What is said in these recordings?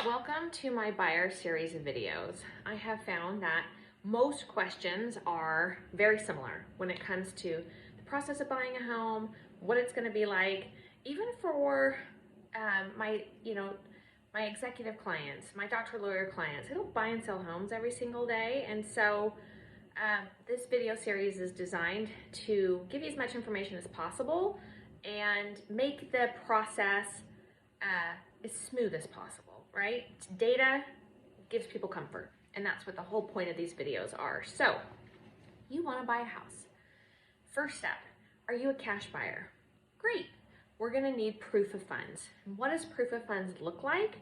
Welcome to my buyer series of videos. I have found that most questions are very similar when it comes to the process of buying a home, what it's going to be like, even for my executive clients, my doctor lawyer clients. I don't buy and sell homes every single day, and so this video series is designed to give you as much information as possible and make the process as smooth as possible, right? Data gives people comfort, and that's what the whole point of these videos are. So, you want to buy a house. First step, are you a cash buyer? Great. We're going to need proof of funds. What does proof of funds look like?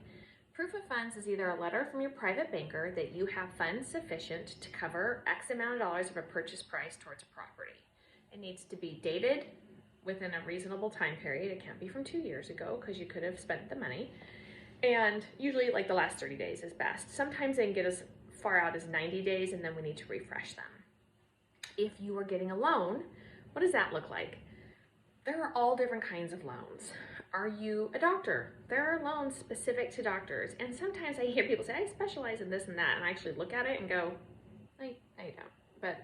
Proof of funds is either a letter from your private banker that you have funds sufficient to cover X amount of dollars of a purchase price towards a property. It needs to be dated within a reasonable time period. It can't be from 2 years ago because you could have spent the money. And usually like the last 30 days is best. Sometimes they can get as far out as 90 days and then we need to refresh them. If you are getting a loan, what does that look like? There are all different kinds of loans. Are you a doctor? There are loans specific to doctors. And sometimes I hear people say, I specialize in this and that. And I actually look at it and go, no, you don't. But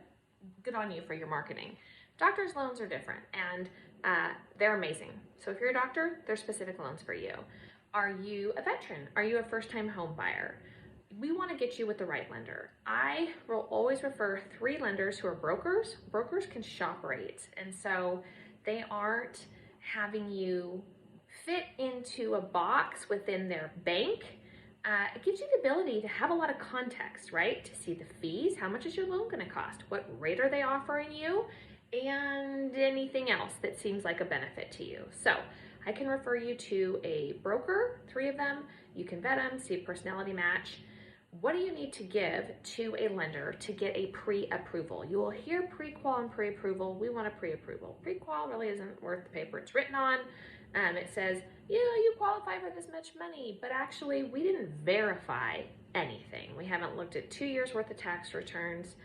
good on you for your marketing. Doctors' loans are different and they're amazing. So if you're a doctor, there's specific loans for you. Are you a veteran? Are you a first-time home buyer? We want to get you with the right lender. I will always refer 3 lenders who are brokers. Brokers can shop rates, and so they aren't having you fit into a box within their bank. It gives you the ability to have a lot of context, right? To see the fees, how much is your loan going to cost? What rate are they offering you? And anything else that seems like a benefit to you. So I can refer you to a broker, 3 of them. You can vet them, see a personality match. What do you need to give to a lender to get a pre-approval? You will hear pre-qual and pre-approval. We want a pre-approval. Pre-qual really isn't worth the paper it's written on. It says, yeah, you qualify for this much money, but actually we didn't verify anything. We haven't looked at 2 years worth of tax returns,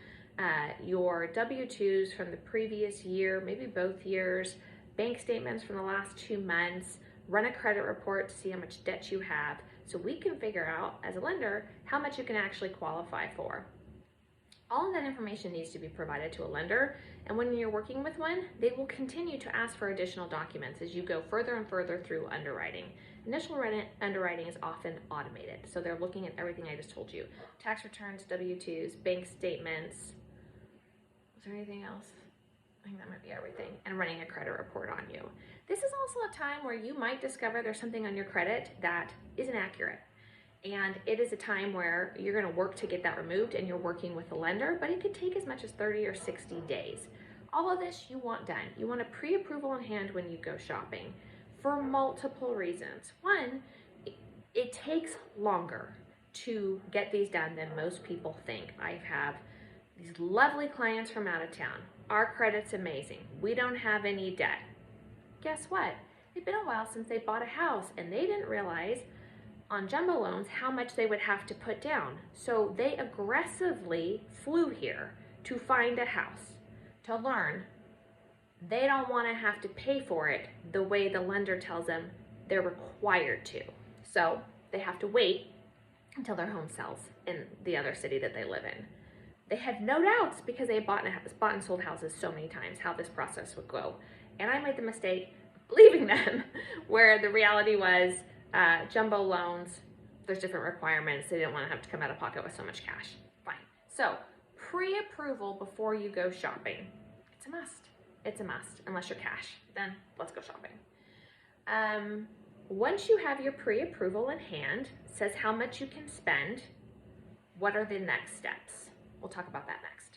your W-2s from the previous year, maybe both years, bank statements from the last 2 months, run a credit report to see how much debt you have, so we can figure out as a lender how much you can actually qualify for. All of that information needs to be provided to a lender, and when you're working with one, they will continue to ask for additional documents as you go further and further through underwriting. Initial underwriting is often automated, so they're looking at everything I just told you. Tax returns, W-2s, bank statements. Is there anything else? I think that might be everything, and running a credit report on you. This is also a time where you might discover there's something on your credit that isn't accurate. And it is a time where you're gonna work to get that removed and you're working with a lender, but it could take as much as 30 or 60 days. All of this you want done. You want a pre-approval in hand when you go shopping for multiple reasons. One, it takes longer to get these done than most people think. I have these lovely clients from out of town. Our credit's amazing. We don't have any debt. Guess what? It's been a while since they bought a house and they didn't realize on jumbo loans how much they would have to put down. So they aggressively flew here to find a house, to learn they don't want to have to pay for it the way the lender tells them they're required to. So they have to wait until their home sells in the other city that they live in. They had no doubts because they bought and sold houses so many times how this process would go. And I made the mistake of believing them, where the reality was jumbo loans, there's different requirements. They didn't want to have to come out of pocket with so much cash. Fine. So pre-approval before you go shopping. It's a must. It's a must, unless you're cash. Then let's go shopping. Once you have your pre-approval in hand, it says how much you can spend. What are the next steps? We'll talk about that next.